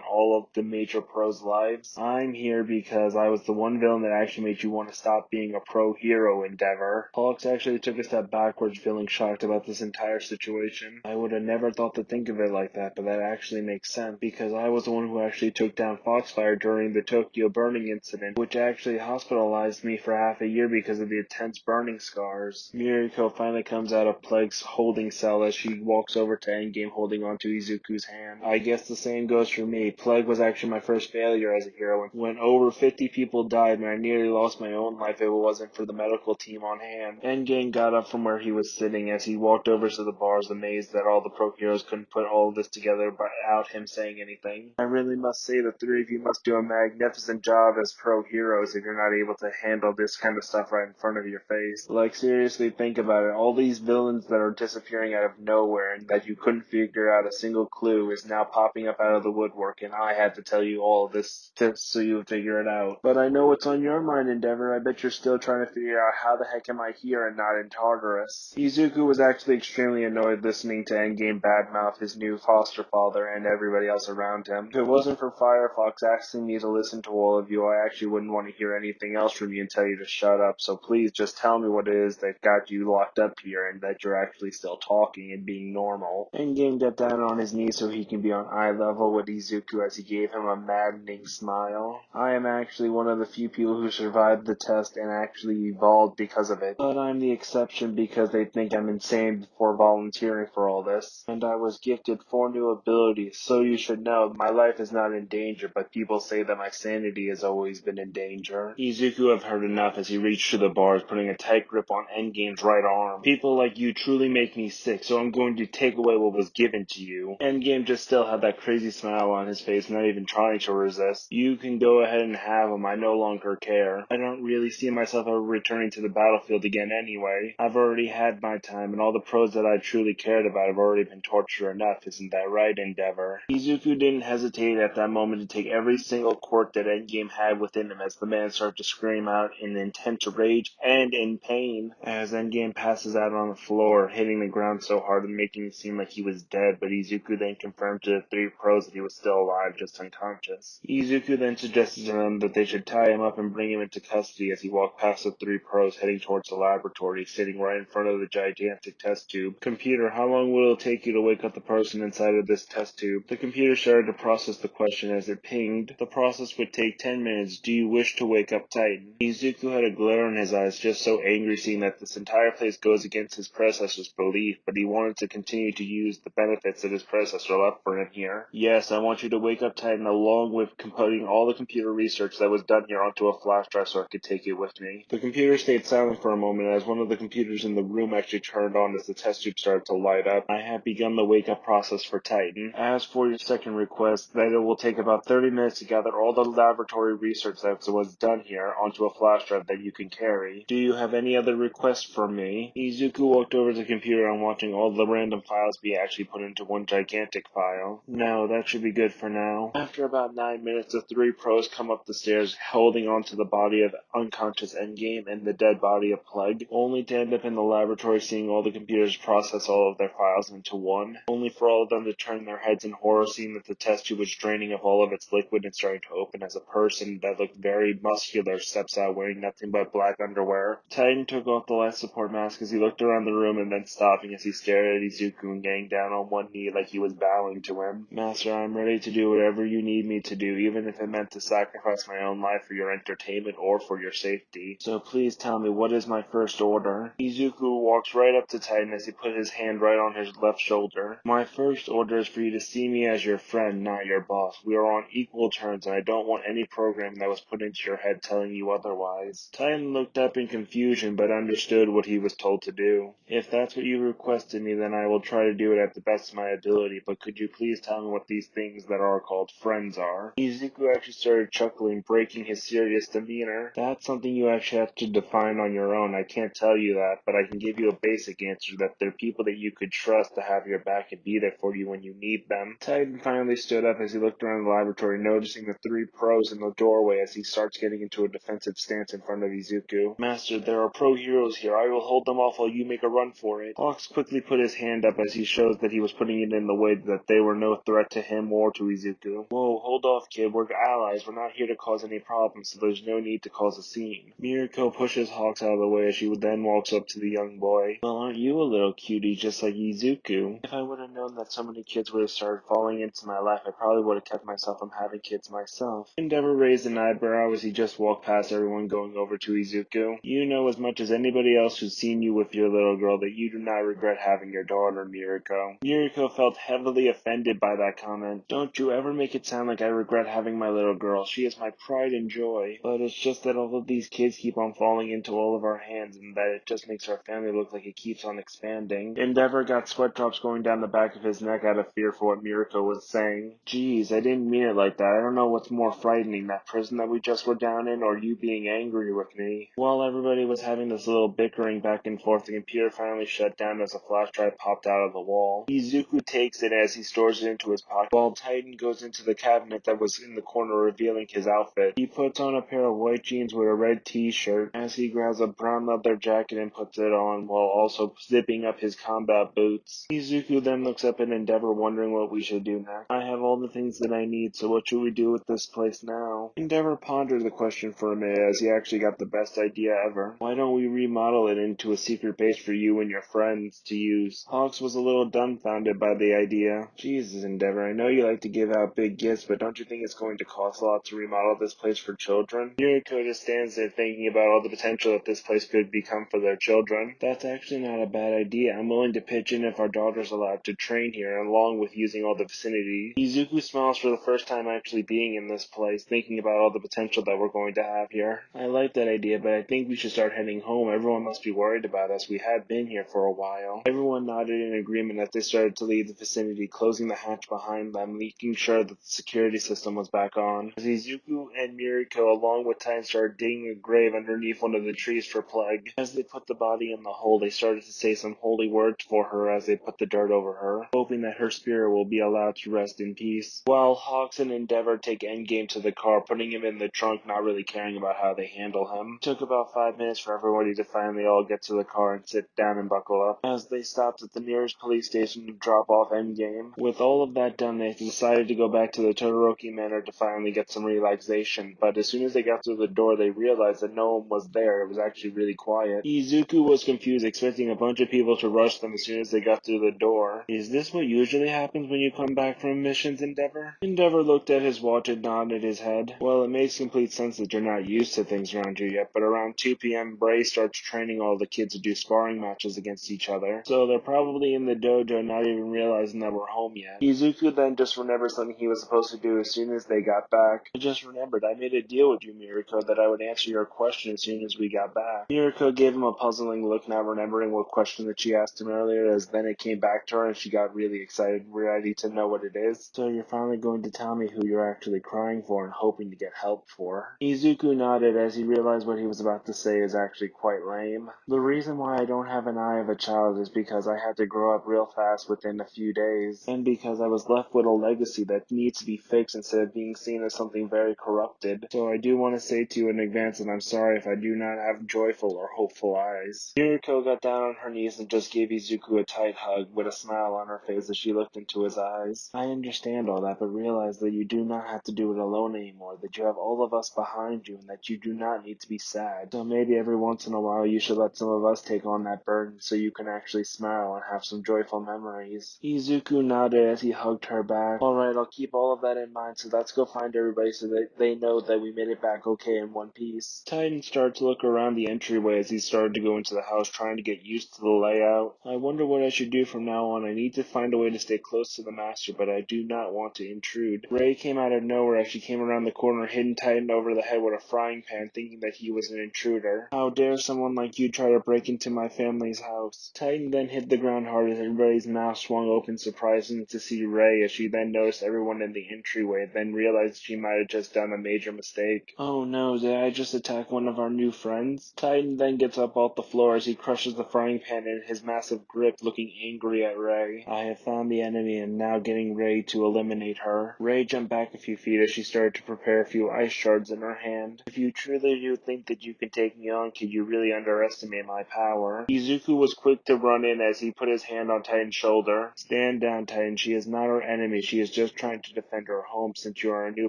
all of the major pros' lives? I'm here because I was the one villain that actually made you want to stop being a pro hero, Endeavor. Hawks actually took a step backwards, feeling shocked about this entire situation. I would have never thought to think of it like that, but that actually makes sense, because I was the one who actually took down Foxfire during the Tokyo burning incident, which actually hospitalized me for half a year because of the intense burning scars. Miriko finally comes out of Plague's holding cell as she walks over to Endgame holding onto Izuku's hand. I guess the same goes for me. Plague was actually my first failure as a hero. When over 50 people died and I nearly lost my own life if it wasn't for the medical team on hand. Endgame got up from where he was sitting as he walked over to the bars, amazed that all the pro heroes couldn't put all of this together without him saying anything. I really must say the three of you must do a magnificent job as pro heroes if you're not able to handle this kind of stuff right in front of your face. Like, seriously, think about it. All these villains that are disappearing out of nowhere and that you couldn't figure out a single clue is now popping up out of the woodwork, and I had to tell you all of this just so you would figure it out. But I know what's on your mind, Endeavor. I bet you're still trying to figure out how the heck am I here and not in Tartarus. Izuku was actually extremely annoyed listening to Endgame badmouth his new foster father and everybody else around him. If it wasn't for Firefox asking me to listen to all of you, I actually wouldn't want to hear anything else from you and tell you to shut up, so please just tell me what it is that got you locked up here and that you're actually still talking and being normal. Endgame got down on his knees so he can be on eye level with Izuku as he gave him a maddening smile. I am actually one of the few people who survived the test and actually evolved because of it, but I'm the exception because they think I'm insane before volunteering for all this. And I was gifted 4 new abilities, so you should know my life is not in danger, but people say that my sanity has always been in danger. Izuku have heard enough as he reached to the bars, putting a tight grip on Endgame's right arm. People like you truly make me sick, so I'm going to take away what was given to you. Endgame just still had that crazy smile on his face, not even trying to resist. You can go ahead and have him, I no longer care. I don't really see myself ever returning to the battlefield again anyway. I've already had my time, and all the pros that I truly cared about have already been tortured enough, isn't that right, Endeavor? Izuku didn't hesitate at that moment to take every single quirk that Endgame had within him as the man started to scream out in intense rage and in pain as Endgame passes out on the floor, hitting the ground so hard and making it seem like he was dead, but Izuku then confirmed to the 3 pros that he was still alive, just unconscious. Izuku then suggested to them that they should tie him up and bring him into custody as he walked past the 3 pros heading towards the laboratory, sitting right in front of the gigantic test tube. Computer, how long will it take you to wake up the person inside of this test tube? The computer started to process the question as it pinged. The process would take 10 minutes. Do you wish to wake up Titan? Izuku had a glare in his eyes, just so angry seeing that this entire place goes against his predecessor's belief, but he wanted to continue to use the benefits that his predecessor left for him here. Yes, I want you to wake up Titan along with putting all the computer research that was done here onto a flash drive so I could take it with me. The computer stayed silent for a moment as one of the computers in the room actually turned on as the test tube started to light up. I have begun the wake-up process for Titan. As for your second request, that it will take about 30 minutes to gather all the laboratory research that was done here onto a flash drive that you can carry. Do you have any other requests from me? Izuku walked over to the computer and watching all the random files be actually put into one gigantic file. No, that should be good for now. After about 9 minutes, the 3 pros come up the stairs holding onto the body of unconscious Endgame and the dead body of Plague, only to end up in the laboratory seeing all the computers process all of their files into one, only for all of them to turn their heads in horror seeing that the test tube was draining of all of its liquid and starting to open as a person that looked very muscular steps out wearing nothing but black underwear. Titan took off the life support mask as he looked around the room and then stopping as he stared at Izuku and getting down on one knee like he was bowing to him. Master, I'm ready to do whatever you need me to do, even if it meant to sacrifice my own life for your entertainment or for your safety. So please tell me, what is my first order? Izuku walks right up to Titan as he put his hand right on his left shoulder. My first order is for you to see me as your friend, not your boss. We are on equal terms, and I don't want any program that was put into your head telling you otherwise. Titan looked up in confusion, but understood what he was told to do. If that's what you requested me, then I will try to do it at the best of my ability, but could could you please tell me what these things that are called friends are? Izuku actually started chuckling, breaking his serious demeanor. That's something you actually have to define on your own. I can't tell you that, but I can give you a basic answer that they're people that you could trust to have your back and be there for you when you need them. Titan finally stood up as he looked around the laboratory, noticing the three pros in the doorway as he starts getting into a defensive stance in front of Izuku. Master, there are pro heroes here. I will hold them off while you make a run for it. Hawks quickly put his hand up as he shows that he was putting it in the way that they were no threat to him or to Izuku. Whoa, hold off, kid. We're allies. We're not here to cause any problems, so there's no need to cause a scene. Miriko pushes Hawks out of the way as she then walks up to the young boy. Well, aren't you a little cutie just like Izuku? If I would have known that so many kids would have started falling into my life, I probably would have kept myself from having kids myself. Endeavor raised an eyebrow as he just walked past everyone going over to Izuku. You know as much as anybody else who's seen you with your little girl that you do not regret having your daughter, Miriko. Miriko felt heavily offended by that comment. Don't you ever make it sound like I regret having my little girl. She is my pride and joy. But it's just that all of these kids keep on falling into all of our hands and that it just makes our family look like it keeps on expanding. Endeavor got sweat drops going down the back of his neck out of fear for what Miriko was saying. Geez, I didn't mean it like that. I don't know what's more frightening, that prison that we just were down in or you being angry with me. While everybody was having this little bickering back and forth, the computer finally shut down as a flash drive popped out of the wall. Izuku takes it as he stores it into his pocket, while Titan goes into the cabinet that was in the corner revealing his outfit. He puts on a pair of white jeans with a red t-shirt as he grabs a brown leather jacket and puts it on while also zipping up his combat boots. Izuku then looks up at Endeavor wondering what we should do next. I have all the things that I need, so what should we do with this place now? Endeavor pondered the question for a minute as he actually got the best idea ever. Why don't we remodel it into a secret base for you and your friends to use? Hawks was a little dumbfounded by the idea. Jesus, Endeavor, I know you like to give out big gifts, but don't you think it's going to cost a lot to remodel this place for children? Yuriko just stands there thinking about all the potential that this place could become for their children. That's actually not a bad idea. I'm willing to pitch in if our daughter's allowed to train here, along with using all the vicinity. Izuku smiles for the first time actually being in this place, thinking about all the potential that we're going to have here. I like that idea, but I think we should start heading home. Everyone must be worried about us. We have been here for a while. Everyone nodded in agreement as they started to leave the vicinity, closing the hatch behind them, making sure that the security system was back on. As Izuku and Miriko, along with Time, started digging a grave underneath one of the trees for Plague. As they put the body in the hole, they started to say some holy words for her as they put the dirt over her, hoping that her spirit will be allowed to rest in peace. While Hawks and Endeavor take Endgame to the car, putting him in the trunk, not really caring about how they handle him. It took about 5 minutes for everybody to finally all get to the car and sit down and buckle up, as they stopped at the nearest police station to drop off Endgame. With all of that done, they decided to go back to the Todoroki Manor to finally get some relaxation, but as soon as they got through the door, they realized that no one was there. It was actually really quiet. Izuku was confused, expecting a bunch of people to rush them as soon as they got through the door. Is this what usually happens when you come back from missions, Endeavor? Endeavor looked at his watch and nodded his head. Well, it makes complete sense that you're not used to things around you yet, but around 2 p.m., Bray starts training all the kids to do sparring matches against each other, so they're probably in the dojo not even realizing that we're home yet. Izuku then just remembered something he was supposed to do as soon as they got back. I just remembered, I made a deal with you, Miriko, that I would answer your question as soon as we got back. Miriko gave him a puzzling look, not remembering what question that she asked him earlier, as then it came back to her and she got really excited, ready to know what it is. So you're finally going to tell me who you're actually crying for and hoping to get help for? Izuku nodded as he realized what he was about to say is actually quite lame. The reason why I don't have an eye of a child is because I had to grow up real fast within a few days, and because I was left with a legacy that needs to be fixed instead of being seen as something very corrupted. So I do want to say to you in advance that I'm sorry if I do not have joyful or hopeful eyes. Yuriko got down on her knees and just gave Izuku a tight hug with a smile on her face as she looked into his eyes. I understand all that, but realize that you do not have to do it alone anymore, that you have all of us behind you, and that you do not need to be sad. So maybe every once in a while you should let some of us take on that burden so you can actually smile and have some joyful memories. Izuku nodded as he hugged her back. Alright, I'll keep all of that in mind, so let's go find everybody so that they know that we made it back okay in one piece. Titan started to look around the entryway as he started to go into the house, trying to get used to the layout. I wonder what I should do from now on. I need to find a way to stay close to the master, but I do not want to intrude. Ray came out of nowhere as she came around the corner, hitting Titan over the head with a frying pan, thinking that he was an intruder. How dare someone like you try to break into my family's house? Titan then hit the ground hard as everybody's mouth swung open, surprised surprising to see Rei as she then noticed everyone in the entryway, then realized she might have just done a major mistake. Oh no, did I just attack one of our new friends? Titan then gets up off the floor as he crushes the frying pan in his massive grip, looking angry at Rei. I have found the enemy and now getting Rei to eliminate her. Rei jumped back a few feet as she started to prepare a few ice shards in her hand. If you truly do think that you can take me on, kid, you really underestimate my power. Izuku was quick to run in as he put his hand on Titan's shoulder. Stand down, Titan. She is not our enemy. She is just trying to defend her home. Since you are a new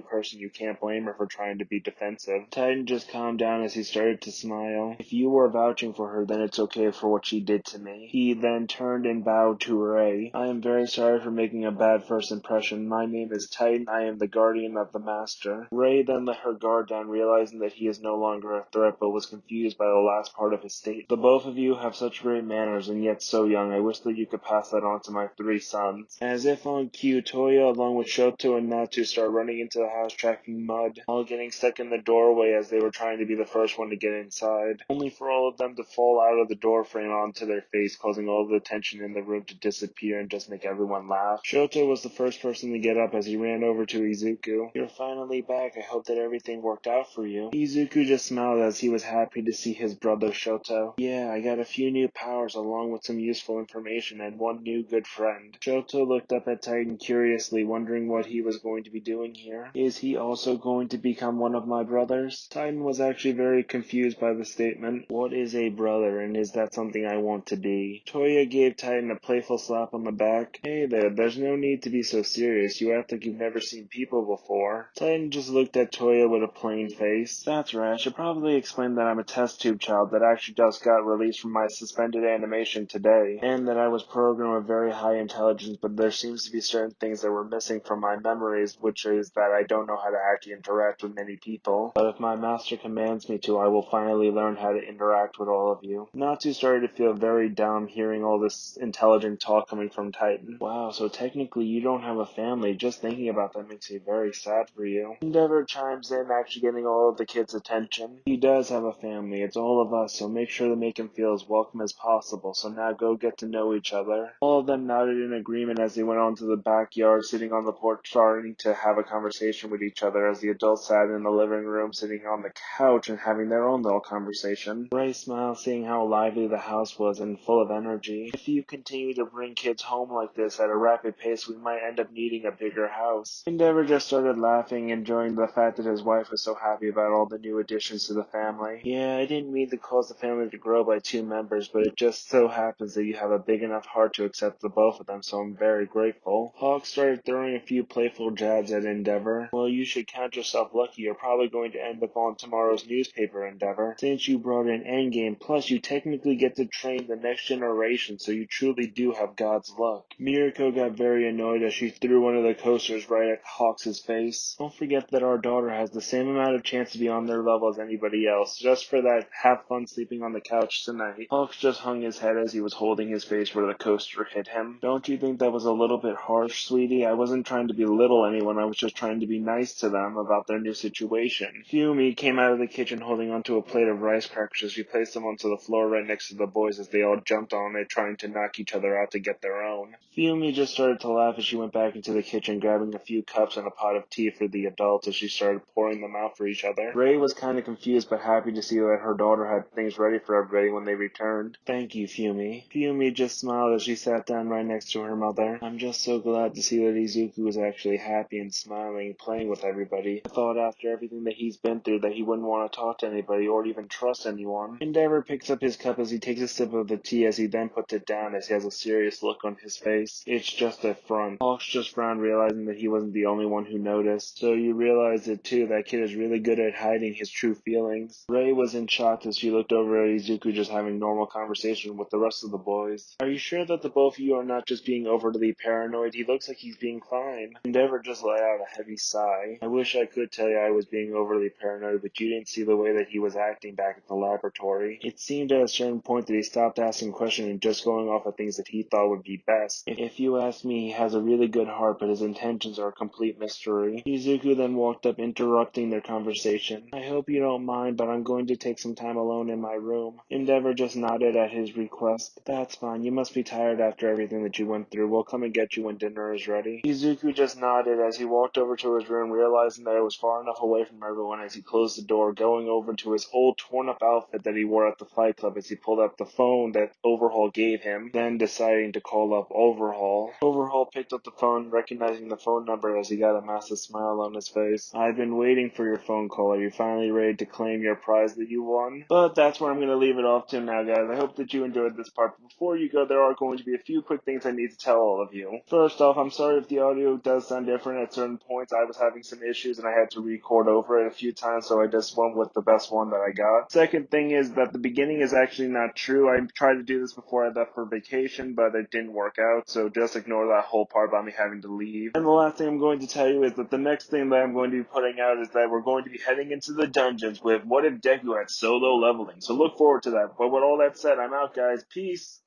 person, you can't blame her for trying to be defensive. Titan just calmed down as he started to smile. If you were vouching for her, then it's okay for what she did to me. He then turned and bowed to Rei. I am very sorry for making a bad first impression. My name is Titan. I am the guardian of the master. Rei then let her guard down, realizing that he is no longer a threat, but was confused by the last part of his statement. The both of you have such great manners and yet so young. I wish that you could pass that on to my 3 sons. As if on cue, Toya along with Shoto and Natsu start running into the house tracking mud, all getting stuck in the doorway as they were trying to be the first one to get inside, only for all of them to fall out of the door frame onto their face, causing all the tension in the room to disappear and just make everyone laugh. Shoto was the first person to get up as he ran over to Izuku. You're finally back. I hope that everything worked out for you. Izuku just smiled as he was happy to see his brother Shoto. Yeah, I got a few new powers along with some useful information and one new good friend. Shoto looked up at Titan curiously, wondering what he was going to be doing here. Is he also going to become one of my brothers? Titan was actually very confused by the statement. What is a brother, and is that something I want to be? Toya gave Titan a playful slap on the back. Hey there, there's no need to be so serious. You act like you've never seen people before. Titan just looked at Toya with a plain face. That's right, I should probably explain that I'm a test tube child that actually just got released from my suspended animation today, and that I was programmed with very high intelligence, but there seems to be certain things that were missing from my memories, which is that I don't know how to actually interact with many people. But if my master commands me to, I will finally learn how to interact with all of you. Natsu started to feel very dumb hearing all this intelligent talk coming from Titan. Wow, so technically you don't have a family. Just thinking about that makes me very sad for you. Endeavor chimes in, actually getting all of the kids' attention. He does have a family. It's all of us, so make sure to make him feel as welcome as possible. So now go get to know each other. All of them nodded in agreement as they went on to the backyard, sitting on the porch, starting to have a conversation with each other as the adults sat in the living room, sitting on the couch and having their own little conversation. Ray smiled, seeing how lively the house was and full of energy. If you continue to bring kids home like this at a rapid pace, we might end up needing a bigger house. Endeavor just started laughing, enjoying the fact that his wife was so happy about all the new additions to the family. Yeah, I didn't mean to cause the family to grow by 2 members, but it just so happens that you have a big enough heart to accept the both of them, so I'm very grateful. Hawk started throwing a few playful jabs at Endeavor. Well, you should count yourself lucky. You're probably going to end up on tomorrow's newspaper, Endeavor. Since you brought in Endgame, plus you technically get to train the next generation, so you truly do have God's luck. Miriko got very annoyed as she threw one of the coasters right at Hawks' face. Don't forget that our daughter has the same amount of chance to be on their level as anybody else. Just for that, have fun sleeping on the couch tonight. Hawks just hung his head as he was holding his face where the coaster hit him. Don't you think that was a little bit harsh, sweetie? I wasn't trying to belittle anyone. I was just trying to be nice to them about their new situation. Fumi came out of the kitchen holding onto a plate of rice crackers as she placed them onto the floor right next to the boys as they all jumped on it, trying to knock each other out to get their own. Fumi just started to laugh as she went back into the kitchen, grabbing a few cups and a pot of tea for the adults as she started pouring them out for each other. Ray was kind of confused but happy to see that her daughter had things ready for everybody when they returned. Thank you, Fumi. Fumi just smiled as she sat down right next to her mother. I'm just so glad to see that Izuku was actually happy and smiling, playing with everybody. I thought after everything that he's been through that he wouldn't want to talk to anybody or even trust anyone. Endeavor picks up his cup as he takes a sip of the tea as he then puts it down as he has a serious look on his face. It's just a front. Hawks just frowned, realizing that he wasn't the only one who noticed. So you realize it too, that kid is really good at hiding his true feelings. Ray was in shock as she looked over at Izuku just having normal conversation with the rest of the boys. Are you sure that the both of you are not just being overly paranoid? He looks like he's being fine. Endeavor just let out a heavy sigh. I wish I could tell you I was being overly paranoid, but you didn't see the way that he was acting back at the laboratory. It seemed at a certain point that he stopped asking questions and just going off of things that he thought would be best. If you ask me, he has a really good heart, but his intentions are a complete mystery. Izuku then walked up, interrupting their conversation. I hope you don't mind, but I'm going to take some time alone in my room. Endeavor just nodded at his request. That's fine. You must be tired after everything that you went through. Well, We'll come and get you when dinner is ready. Izuku just nodded as he walked over to his room, realizing that it was far enough away from everyone as he closed the door, going over to his old torn-up outfit that he wore at the Fight Club as he pulled up the phone that Overhaul gave him, then deciding to call up Overhaul. Overhaul picked up the phone, recognizing the phone number as he got a massive smile on his face. I've been waiting for your phone call. Are you finally ready to claim your prize that you won? But that's where I'm going to leave it off to now, guys. I hope that you enjoyed this part. But before you go, there are going to be a few quick things I need to tell all of you. First off, I'm sorry if the audio does sound different at certain points. I was having some issues and I had to record over it a few times, so I just went with the best one that I got. Second thing is that the beginning is actually not true. I tried to do this before I left for vacation, but it didn't work out, so just ignore that whole part about me having to leave. And the last thing I'm going to tell you is that the next thing that I'm going to be putting out is that we're going to be heading into the dungeons with What If Deku had solo leveling. So look forward to that. But with all that said, I'm out, guys. Peace.